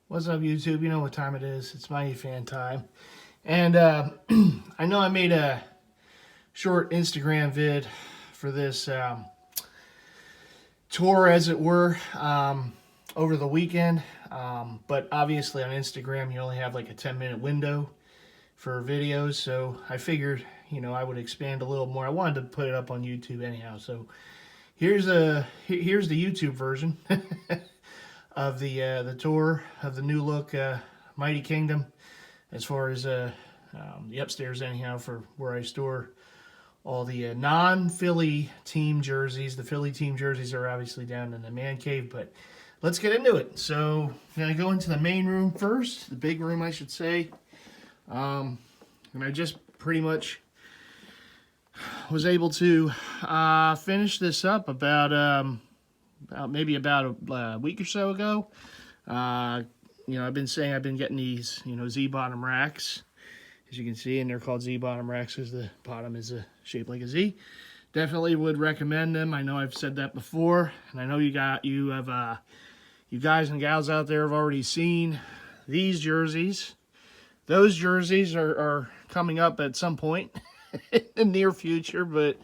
What's up, YouTube? You know what time it is. It's Mighty Fan time. And I know I made a short Instagram vid for this tour, as it were, over the weekend. But obviously on Instagram, you only have like a 10-minute window for videos. So I figured, I would expand a little more. I wanted to put it up on YouTube anyhow. So here's the YouTube version of the tour of the new look Mighty Kingdom, as far as the upstairs anyhow, for where I store all the non-Philly team jerseys. The Philly team jerseys are obviously down in the man cave, but let's get into it. So I'm gonna go into the main room first, the big room I should say. And I just pretty much was able to finish this up about a week or so ago. I've been saying I've been getting these, Z-bottom racks, as you can see, and they're called Z-bottom racks because the bottom is shaped like a Z. Definitely would recommend them. I know I've said that before, and I know you guys and gals out there have already seen these jerseys. Those jerseys are coming up at some point in the near future, but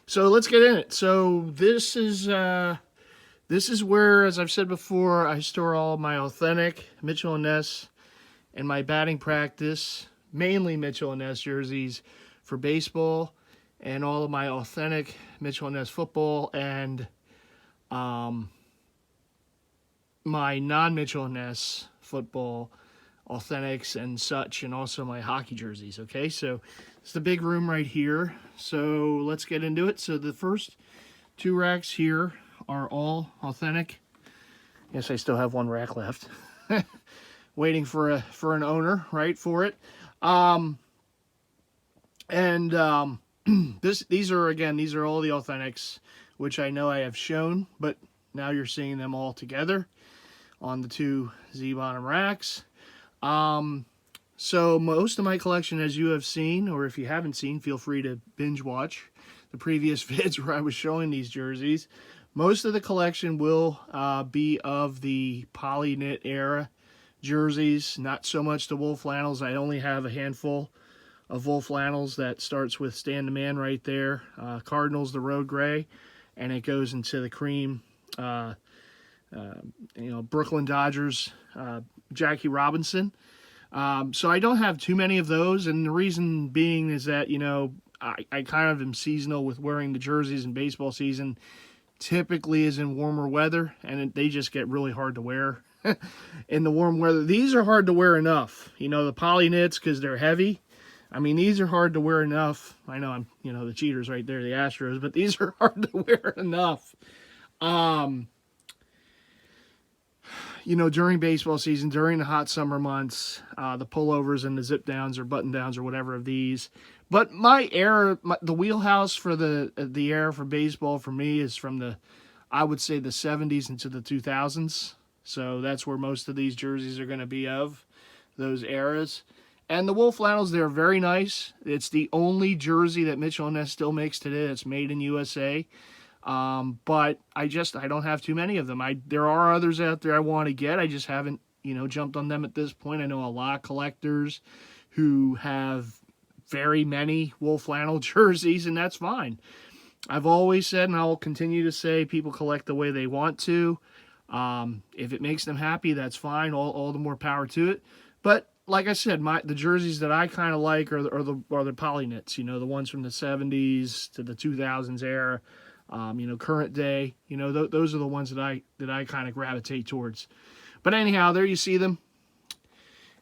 so let's get in it. So this is where, as I've said before, I store all my authentic Mitchell & Ness and my batting practice, mainly Mitchell & Ness jerseys for baseball, and all of my authentic Mitchell & Ness football and my non-Mitchell & Ness football authentics and such, and also my hockey jerseys. Okay, so it's the big room right here. So let's get into it. So the first two racks here are all authentic. Yes, I still have one rack left, waiting for an owner, right, for it. These are all the authentics, which I know I have shown, but now you're seeing them all together on the two Z-bottom racks. So most of my collection, as you have seen, or if you haven't seen, feel free to binge watch the previous vids where I was showing these jerseys. Most of the collection will be of the poly knit era jerseys, not so much the wool flannels. I only have a handful of wool flannels that starts with Stand the Man right there, Cardinals, the road gray, and it goes into the cream, Brooklyn Dodgers, Jackie Robinson. So I don't have too many of those, and the reason being is that, I kind of am seasonal with wearing the jerseys in baseball season. Typically is in warmer weather, and they just get really hard to wear in the warm weather. These are hard to wear enough. The poly knits, because they're heavy. I mean, these are hard to wear enough. I know I'm, the cheaters right there, the Astros, but these are hard to wear enough. During baseball season, during the hot summer months, the pullovers and the zip downs or button downs or whatever of these. But the wheelhouse for the era for baseball for me is from I would say the 70s into the 2000s. So that's where most of these jerseys are going to be of, those eras. And the wool flannels, they're very nice. It's the only jersey that Mitchell & Ness still makes today that's made in USA. But I don't have too many of them. There are others out there I want to get. I just haven't, jumped on them at this point. I know a lot of collectors who have very many wool flannel jerseys, and that's fine. I've always said, and I'll continue to say, people collect the way they want to. If it makes them happy, that's fine. All the more power to it. But like I said, the jerseys that I kind of like are the poly knits. The ones from the 70s to the 2000s era. Current day, those are the ones that I kind of gravitate towards. But anyhow, there you see them.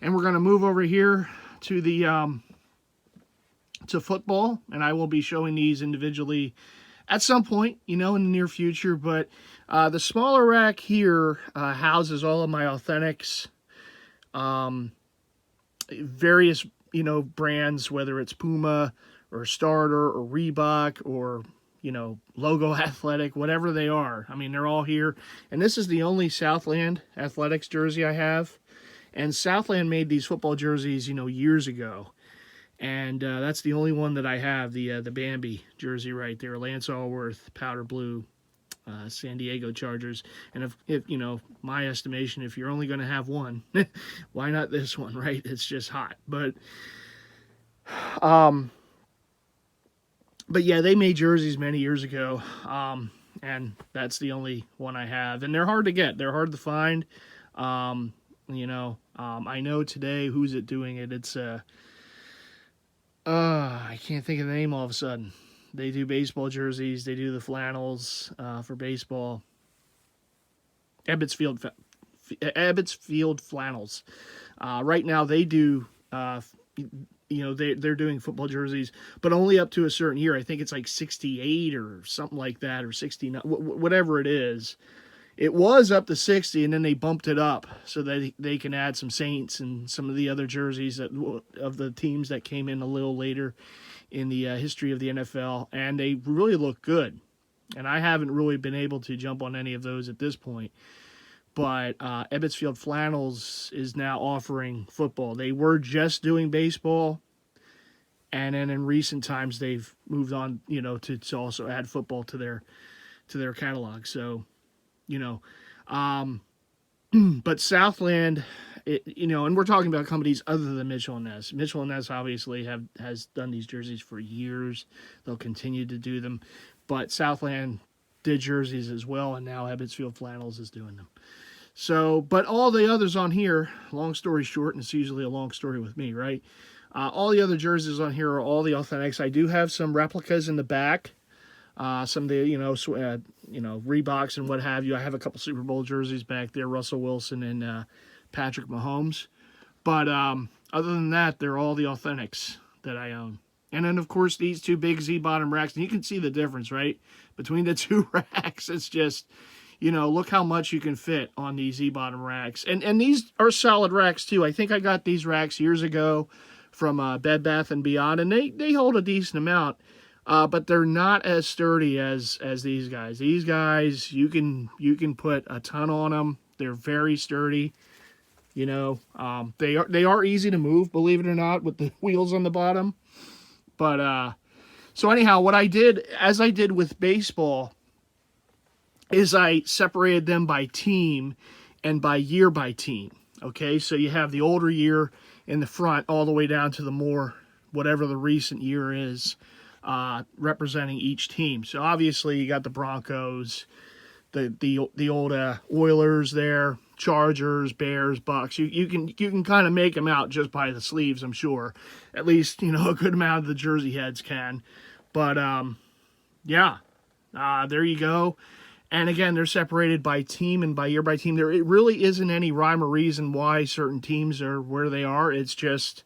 And we're going to move over here to the to football, and I will be showing these individually at some point, in the near future. But the smaller rack here houses all of my authentics, various brands, whether it's Puma or Starter or Reebok or Logo Athletic, whatever they are. I mean, they're all here. And this is the only Southland Athletics jersey I have. And Southland made these football jerseys, years ago. And that's the only one that I have, the Bambi jersey right there, Lance Allworth, powder blue San Diego Chargers. And if you know, my estimation, if you're only going to have one, why not this one, right? It's just hot. Um, but yeah, they made jerseys many years ago. And that's the only one I have. And they're hard to get. They're hard to find. I know today, who's it doing it? It's I can't think of the name all of a sudden. They do baseball jerseys. They do the flannels for baseball. Ebbets Field flannels. Right now they do. They're doing football jerseys, but only up to a certain year. I think it's like 68 or something like that, or 69, whatever it is. It was up to 60, and then they bumped it up so that they can add some Saints and some of the other jerseys of the teams that came in a little later in the history of the NFL, and they really look good. And I haven't really been able to jump on any of those at this point. But Ebbets Field Flannels is now offering football. They were just doing baseball, and then in recent times they've moved on, to also add football to their catalog. So, but Southland, and we're talking about companies other than Mitchell & Ness. Mitchell & Ness obviously has done these jerseys for years. They'll continue to do them. But Southland did jerseys as well, and now Ebbets Field Flannels is doing them. So, but all the others on here, long story short, and it's usually a long story with me, right? All the other jerseys on here are all the authentics. I do have some replicas in the back. Some of the, Reeboks and what have you. I have a couple Super Bowl jerseys back there, Russell Wilson and Patrick Mahomes. But other than that, they're all the authentics that I own. And then, of course, these two big Z-bottom racks. And you can see the difference, right? Between the two racks, it's just, look how much you can fit on these Z-bottom racks. And these are solid racks, too. I think I got these racks years ago from Bed Bath & Beyond. And they hold a decent amount. But they're not as sturdy as these guys. These guys, you can put a ton on them. They're very sturdy. They are easy to move, believe it or not, with the wheels on the bottom. But so anyhow, what I did, as I did with baseball, is I separated them by team and by year by team. Okay, so you have the older year in the front all the way down to the more, whatever the recent year is, representing each team. So obviously you got the Broncos, the old Oilers there, Chargers, Bears, Bucks. You can kind of make them out just by the sleeves, I'm sure. At least, a good amount of the jersey heads can. But there you go. And again, they're separated by team and by year by team. It really isn't any rhyme or reason why certain teams are where they are. It's just,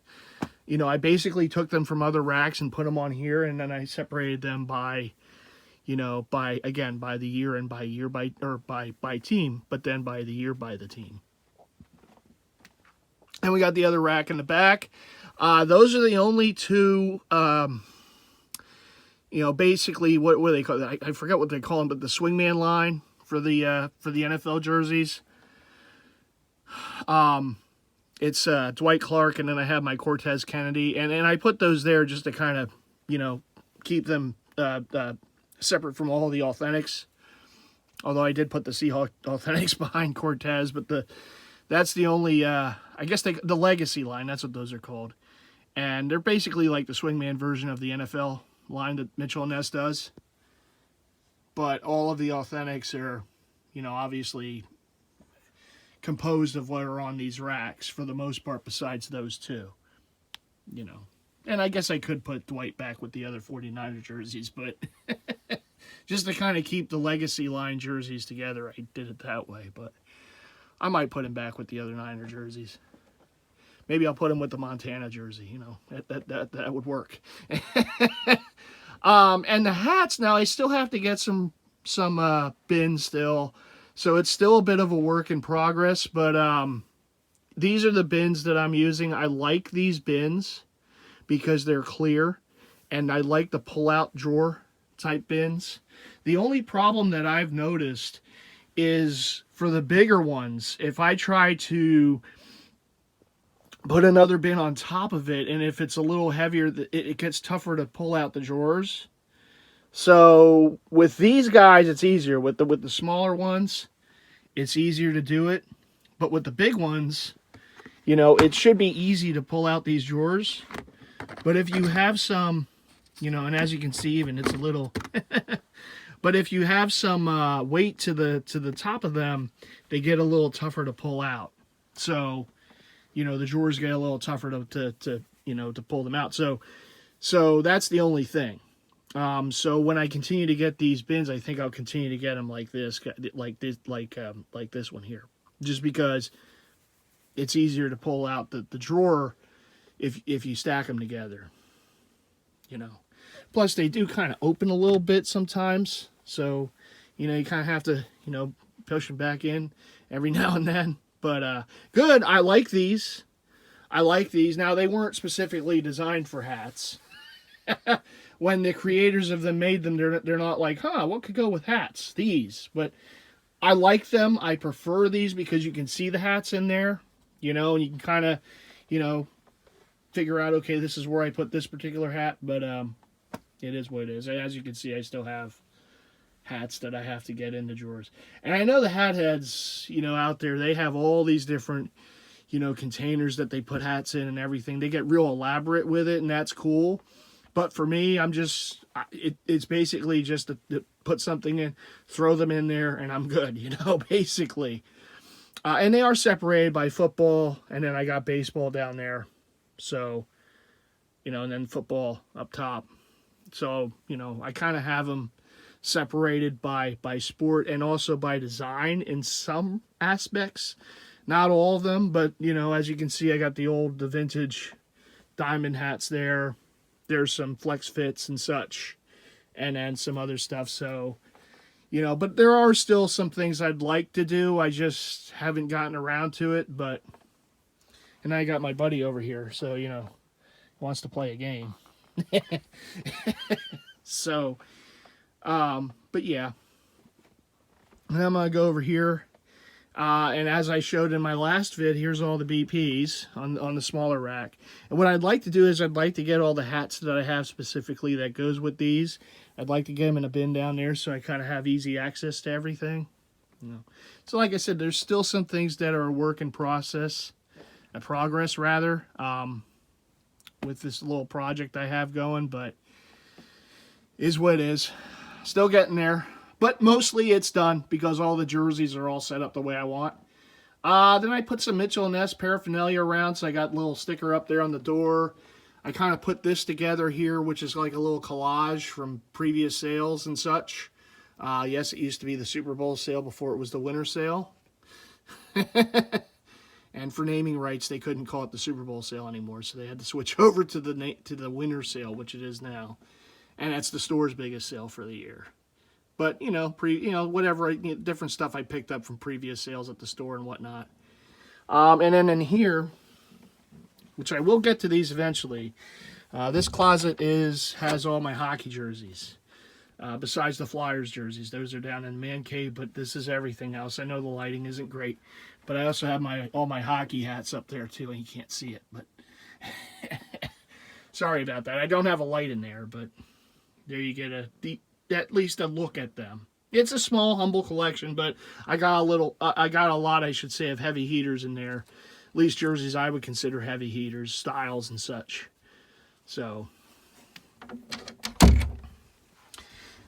I basically took them from other racks and put them on here, and then I separated them by the year and by team, but then by the year by the team. And we got the other rack in the back. Those are the only two, basically what do they call it? I forget what they call them, but the swingman line for the NFL jerseys. It's Dwight Clark, and then I have my Cortez Kennedy, and I put those there just to kind of, keep them separate from all the authentics. Although I did put the Seahawk authentics behind Cortez, but that's the only, I guess the legacy line, that's what those are called. And they're basically like the swingman version of the NFL line that Mitchell & Ness does. But all of the authentics are, obviously composed of what are on these racks for the most part, besides those two. And I guess I could put Dwight back with the other 49er jerseys, but just to kind of keep the legacy line jerseys together, I did it that way. But I might put him back with the other Niner jerseys. Maybe I'll put him with the Montana jersey. That would work. And the hats, now I still have to get some bins still, so it's still a bit of a work in progress. But these are the bins that I'm using. I like these bins because they're clear, and I like the pull-out drawer type bins. The only problem that I've noticed is for the bigger ones, if I try to put another bin on top of it, and if it's a little heavier, it gets tougher to pull out the drawers. So with these guys, it's easier. With the smaller ones, it's easier to do it. But with the big ones, you know, it should be easy to pull out these drawers. But if you have some, you know, and as you can see, even it's a little. But if you have some weight to the top of them, they get a little tougher to pull out. So, you know, the drawers get a little tougher to you know, to pull them out. So that's the only thing. So when I continue to get these bins, I think I'll continue to get them like this, like this one here, just because it's easier to pull out the drawer if you stack them together, you know. Plus, they do kind of open a little bit sometimes, so, you know, you kind of have to, you know, push them back in every now and then. But good, I like these. I like these. Now, they weren't specifically designed for hats. When the creators of them made them, they're not like, huh, what could go with hats? These. But I like them. I prefer these because you can see the hats in there, you know, and you can kind of, you know, figure out, okay, this is where I put this particular hat. But it is what it is. As you can see, I still have hats that I have to get in the drawers. And I know the hat heads, you know, out there, they have all these different, you know, containers that they put hats in and everything. They get real elaborate with it, and that's cool. But for me, I'm just, it's basically just to put something in, throw them in there, and I'm good, you know, basically. And they are separated by football, and then I got baseball down there. So, you know, and then football up top. So, you know, I kind of have them separated by sport and also by design in some aspects. Not all of them, but, you know, as you can see, I got the vintage diamond hats there. There's some flex fits and such, and then some other stuff. So, you know, but there are still some things I'd like to do. I just haven't gotten around to it. But, and I got my buddy over here, so, you know, wants to play a game. So, but yeah. And I'm going to go over here. And as I showed in my last vid, here's all the BPs on the smaller rack. And what I'd like to do is I'd like to get all the hats that I have specifically that goes with these. I'd like to get them in a bin down there so I kind of have easy access to everything. You know. So like I said, there's still some things that are a work in progress, with this little project I have going, but is what it is. Still getting there. But mostly it's done because all the jerseys are all set up the way I want. Then I put some Mitchell & Ness paraphernalia around, so I got a little sticker up there on the door. I kind of put this together here, which is like a little collage from previous sales and such. Yes, it used to be the Super Bowl sale before it was the winter sale. And for naming rights, they couldn't call it the Super Bowl sale anymore, so they had to switch over to the winter sale, which it is now. And that's the store's biggest sale for the year. But, you know, whatever, different stuff I picked up from previous sales at the store and whatnot. And then in here, which I will get to these eventually, this closet has all my hockey jerseys. Besides the Flyers jerseys. Those are down in man cave, but this is everything else. I know the lighting isn't great, but I also have all my hockey hats up there too, and you can't see it, but sorry about that. I don't have a light in there, but there you get at least a look at them. It's a small, humble collection, but I got a lot, I should say, of heavy heaters in there. At least jerseys I would consider heavy heaters, styles and such. So,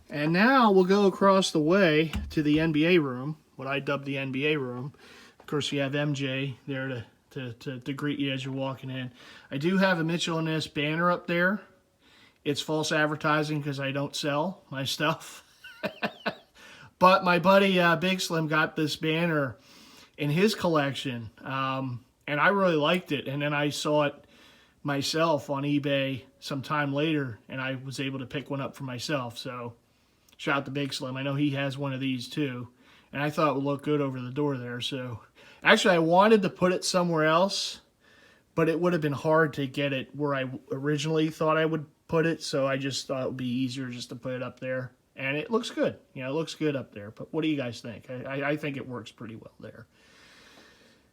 and now we'll go across the way to the NBA room, what I dub the NBA room. Of course, you have MJ there to greet you as you're walking in. I do have a Mitchell & Ness banner up there. It's false advertising because I don't sell my stuff. But my buddy Big Slim got this banner in his collection, and I really liked it. And then I saw it myself on eBay some time later, and I was able to pick one up for myself. So shout out to Big Slim. I know he has one of these too, and I thought it would look good over the door there. So actually, I wanted to put it somewhere else, but it would have been hard to get it where I originally thought I would put it, so I just thought it would be easier just to put it up there. And it looks good. You know, it looks good up there. But what do you guys think? I think it works pretty well there.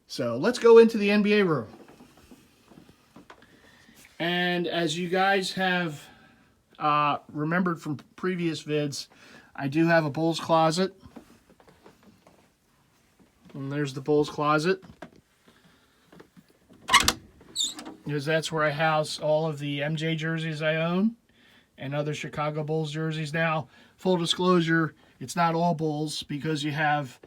So let's go into the NBA room. And as you guys have remembered from previous vids, I do have a Bulls closet. And there's the Bulls closet. Because that's where I house all of the MJ jerseys I own and other Chicago Bulls jerseys. Now, full disclosure, it's not all Bulls because you have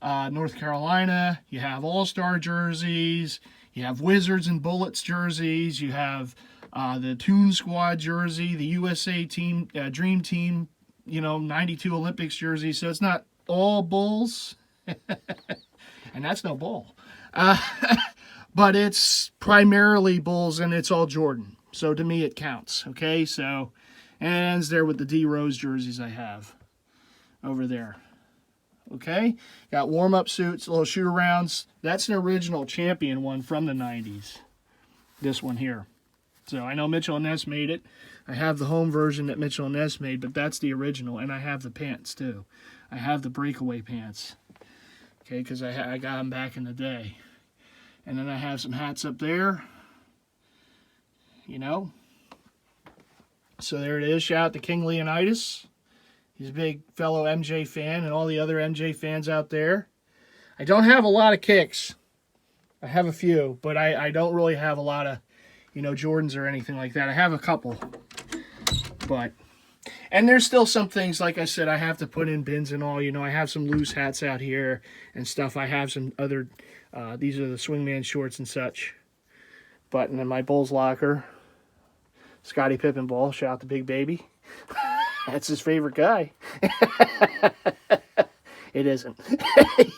North Carolina, you have All-Star jerseys, you have Wizards and Bullets jerseys, you have the Toon Squad jersey, the USA team, Dream Team, 92 Olympics jersey. So it's not all Bulls, and that's no bull. But it's primarily Bulls, and it's all Jordan. So to me, it counts. Okay, so and it ends there with the D Rose jerseys I have over there. Okay, got warm-up suits, little shoot-arounds. That's an original Champion one from the 90s. This one here. So I know Mitchell & Ness made it. I have the home version that Mitchell & Ness made, but that's the original, and I have the pants too. I have the breakaway pants. Okay, because I got them back in the day. And then I have some hats up there. So there it is. Shout out to King Leonidas. He's a big fellow MJ fan, and all the other MJ fans out there. I don't have a lot of kicks. I have a few, but I don't really have a lot of, Jordans or anything like that. I have a couple. And there's still some things, like I said, I have to put in bins and all. I have some loose hats out here and stuff. I have some other, these are the Swingman shorts and such. But in my Bulls locker, Scottie Pippen ball. Shout out to Big Baby. That's his favorite guy. It isn't.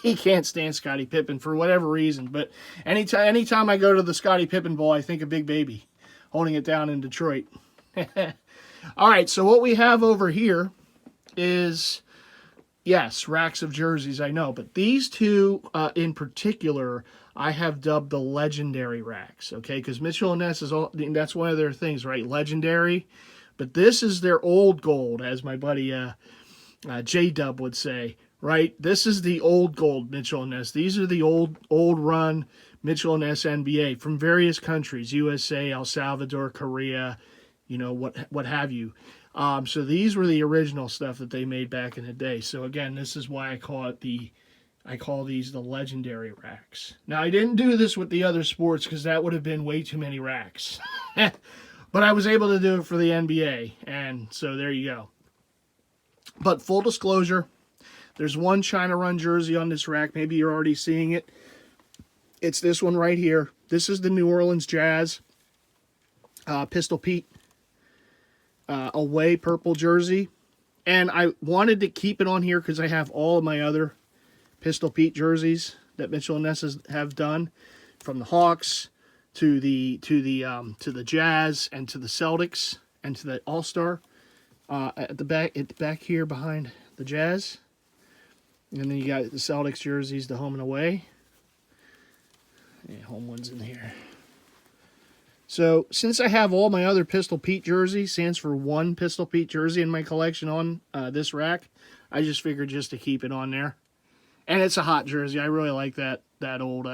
He can't stand Scottie Pippen for whatever reason. But anytime I go to the Scottie Pippen ball, I think of Big Baby holding it down in Detroit. All right, so what we have over here is, yes, racks of jerseys, I know. But these two in particular, I have dubbed the legendary racks, okay? Because Mitchell & Ness that's one of their things, right? Legendary. But this is their old gold, as my buddy J-Dub would say, right? This is the old gold Mitchell & Ness. These are the old run Mitchell & Ness NBA from various countries, USA, El Salvador, Korea, what have you. So these were the original stuff that they made back in the day. So again, this is why I call these the legendary racks. Now, I didn't do this with the other sports because that would have been way too many racks. But I was able to do it for the NBA, and so there you go. But full disclosure, there's one China Run jersey on this rack. Maybe you're already seeing it. It's this one right here. This is the New Orleans Jazz Pistol Pete away purple jersey. And I wanted to keep it on here because I have all of my other Pistol Pete jerseys that Mitchell & Ness have done, from the Hawks to the Jazz and to the Celtics and to the All-Star at the back here behind the Jazz. And then you got the Celtics jerseys, the home and away. Yeah, home one's in here. So since I have all my other Pistol Pete jerseys, stands for one Pistol Pete jersey in my collection on this rack, I just figured just to keep it on there. And it's a hot jersey. I really like that old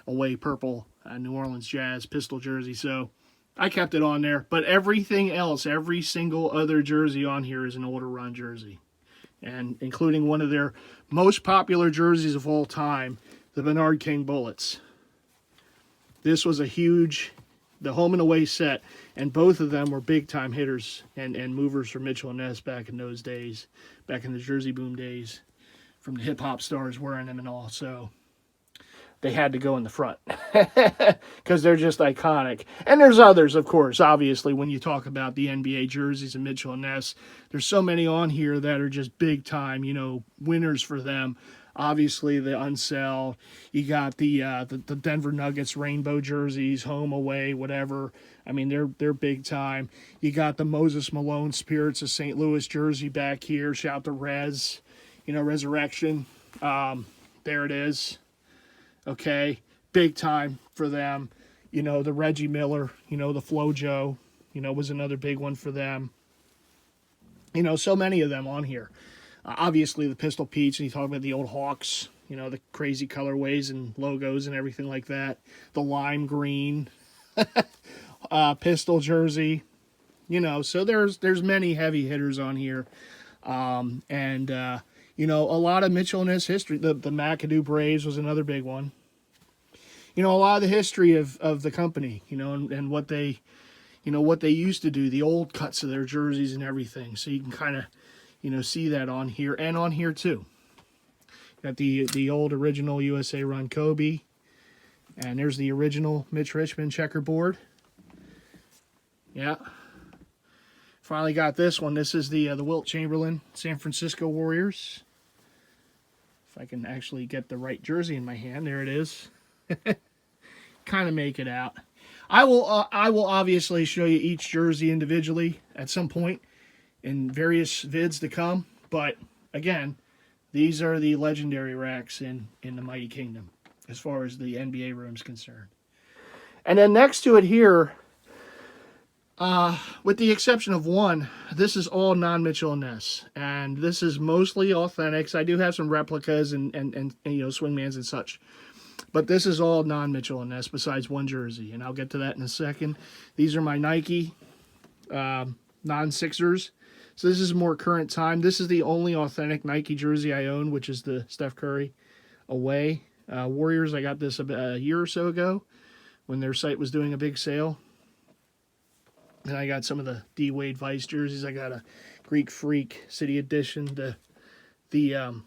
away purple New Orleans Jazz pistol jersey. So I kept it on there. But everything else, every single other jersey on here is an older run jersey. And including one of their most popular jerseys of all time, the Bernard King Bullets. This was a huge, the home and away set, and both of them were big-time hitters and movers for Mitchell & Ness back in those days, back in the Jersey Boom days, from the hip-hop stars wearing them and all. So they had to go in the front because they're just iconic. And there's others, of course, obviously, when you talk about the NBA jerseys and Mitchell & Ness. There's so many on here that are just big-time, winners for them. Obviously, the Unsell. You got the Denver Nuggets rainbow jerseys, home, away, whatever. I mean, they're big time. You got the Moses Malone Spirits of St. Louis jersey back here. Shout out to Rez, Resurrection. There it is. Okay, big time for them. The Reggie Miller, the FloJo, was another big one for them. So many of them on here. Obviously, the Pistol Pete's, and you talk about the old Hawks, the crazy colorways and logos and everything like that. The lime green pistol jersey, You know, so there's many heavy hitters on here. You know, a lot of Mitchell Ness history. The McAdoo Braves was another big one. You know, a lot of the history of the company, you know, and what they, you know, what they used to do, the old cuts of their jerseys and everything. So you can kind of, you know, see that on here and on here too. Got the old original USA Run Kobe. And there's the original Mitch Richmond checkerboard. Yeah. Finally got this one. This is the Wilt Chamberlain San Francisco Warriors. If I can actually get the right jersey in my hand. There it is. Kind of make it out. I will obviously show you each jersey individually at some point in various vids to come. But again, these are the legendary racks in the Mighty Kingdom as far as the NBA room is concerned. And then next to it here, with the exception of one, this is all non-Mitchell & Ness. And this is mostly authentics. I do have some replicas and you know, swingmans and such. But this is all non-Mitchell & Ness besides one jersey. And I'll get to that in a second. These are my Nike non-Sixers. So this is more current time. This is the only authentic Nike jersey I own, which is the Steph Curry away. Warriors, I got this a year or so ago when their site was doing a big sale. And I got some of the D. Wade Vice jerseys. I got a Greek Freak City Edition, the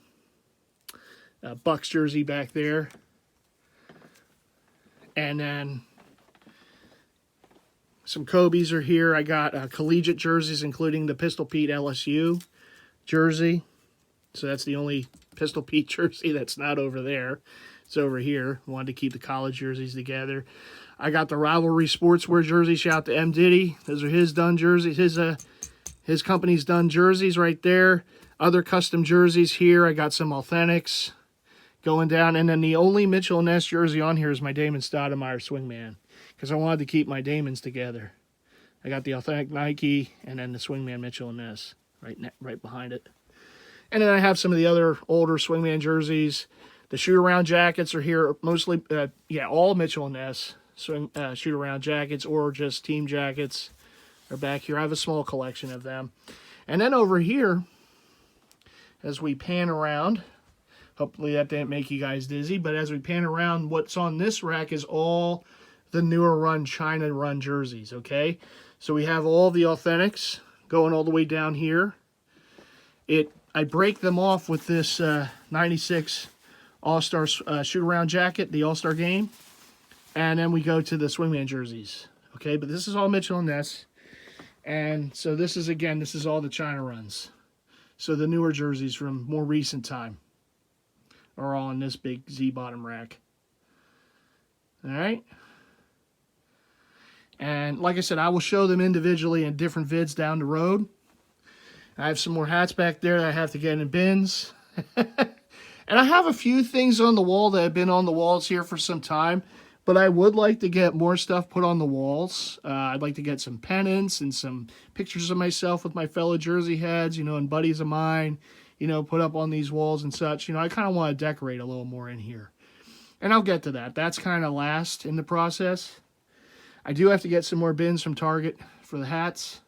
Bucks jersey back there. And then some Kobe's are here. I got collegiate jerseys, including the Pistol Pete LSU jersey. So that's the only Pistol Pete jersey that's not over there. It's over here. Wanted to keep the college jerseys together. I got the Rivalry Sportswear jersey. Shout out to M. Diddy. Those are his done jerseys. His company's done jerseys right there. Other custom jerseys here. I got some authentics going down. And then the only Mitchell & Ness jersey on here is my Damon Stoudemire Swingman, because I wanted to keep my Damons together. I got the authentic Nike and then the Swingman Mitchell & Ness right behind it. And then I have some of the other older Swingman jerseys. The shoot-around jackets are here, mostly, all Mitchell & Ness shoot-around jackets or just team jackets are back here. I have a small collection of them. And then over here, as we pan around, hopefully that didn't make you guys dizzy, but as we pan around, what's on this rack is all the newer run China run jerseys, okay? So we have all the authentics going all the way down here. I break them off with this 96 All-Star shoot-around jacket, the All-Star game. And then we go to the Swingman jerseys. Okay, but this is all Mitchell & Ness. And so this is all the China runs. So the newer jerseys from more recent time are all in this big Z-bottom rack. All right. And like I said, I will show them individually in different vids down the road. I have some more hats back there that I have to get in bins. And I have a few things on the wall that have been on the walls here for some time, but I would like to get more stuff put on the walls. I'd like to get some pennants and some pictures of myself with my fellow Jersey heads, you know, and buddies of mine, you know, put up on these walls and such. You know, I kind of want to decorate a little more in here. And I'll get to that. That's kind of last in the process. I do have to get some more bins from Target for the hats,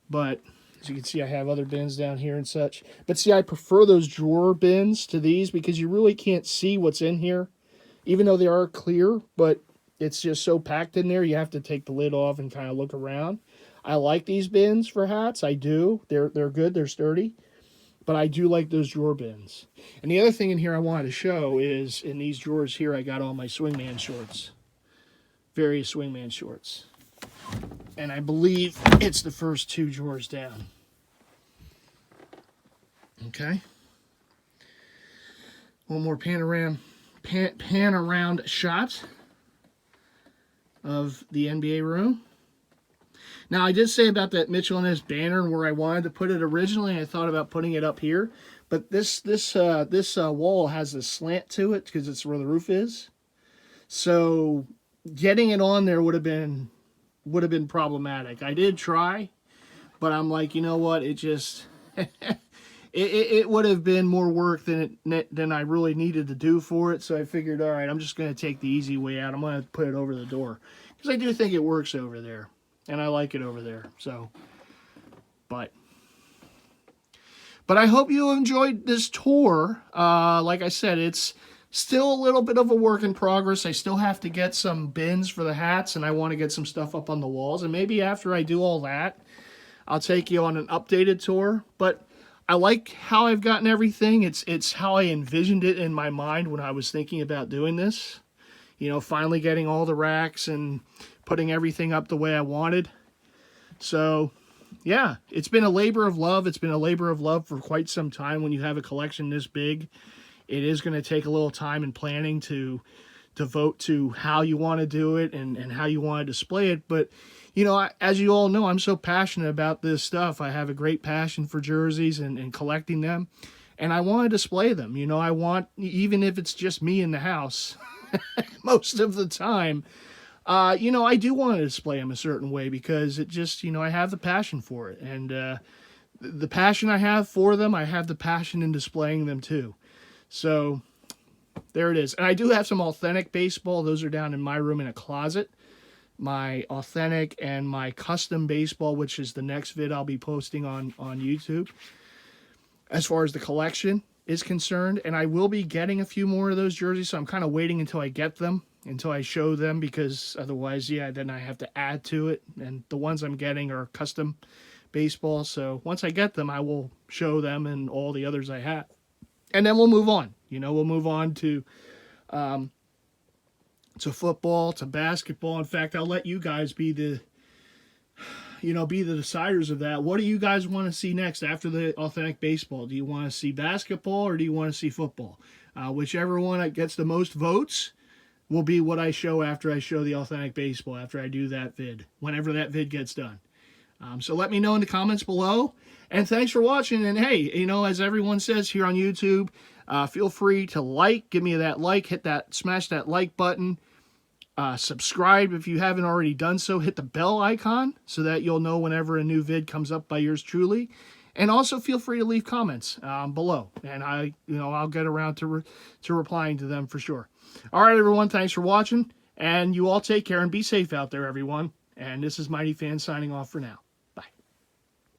but as you can see, I have other bins down here and such. But see, I prefer those drawer bins to these because you really can't see what's in here, even though they are clear, but it's just so packed in there, you have to take the lid off and kind of look around. I like these bins for hats. I do. They're good. They're sturdy. But I do like those drawer bins. And the other thing in here I wanted to show is in these drawers here, I got all my Swingman shorts. Various Swingman shorts. And I believe it's the first two drawers down. Okay. One more pan around shot of the NBA room. Now, I did say about that Mitchell & Ness banner where I wanted to put it originally. I thought about putting it up here. But this wall has a slant to it because it's where the roof is. So getting it on there would have been problematic. I did try, but I'm like, you know what? It just it would have been more work than I really needed to do for it. So I figured, all right, I'm just going to take the easy way out. I'm going to put it over the door because I do think it works over there. and I like it over there. So, but I hope you enjoyed this tour. Like I said, it's still a little bit of a work in progress. I still have to get some bins for the hats, and I want to get some stuff up on the walls. And maybe after I do all that, I'll take you on an updated tour. But I like how I've gotten everything. It's how I envisioned it in my mind when I was thinking about doing this. You know, finally getting all the racks and putting everything up the way I wanted. So, yeah, it's been a labor of love. It's been a labor of love for quite some time. When you have a collection this big, it is going to take a little time and planning to devote to how you want to do it and how you want to display it. But, you know, as you all know, I'm so passionate about this stuff. I have a great passion for jerseys and collecting them. And I want to display them. You know, I want, even if it's just me in the house, most of the time, you know, I do want to display them a certain way because it just, you know, I have the passion for it. And the passion I have for them, I have the passion in displaying them too. So there it is. And I do have some authentic baseball. Those are down in my room in a closet. My authentic and my custom baseball, which is the next vid I'll be posting on YouTube, as far as the collection is concerned. And I will be getting a few more of those jerseys, so I'm kind of waiting until I get them, until I show them, because otherwise, yeah, then I have to add to it. And the ones I'm getting are custom baseball, so once I get them, I will show them and all the others I have. And then we'll move on. You know, we'll move on to football, to basketball. In fact, I'll let you guys be the deciders of that. What do you guys want to see next after the authentic baseball? Do you want to see basketball or do you want to see football? Whichever one that gets the most votes will be what I show after I show the authentic baseball, after I do that vid, whenever that vid gets done. So let me know in the comments below. And thanks for watching. And hey, you know, as everyone says here on YouTube, feel free to give me that like, smash that like button. Subscribe if you haven't already done so. Hit the bell icon so that you'll know whenever a new vid comes up by yours truly. And also feel free to leave comments below, and I'll get around to replying to them for sure. All right, everyone, thanks for watching, and you all take care and be safe out there, everyone. And this is Mighty Fan signing off for now.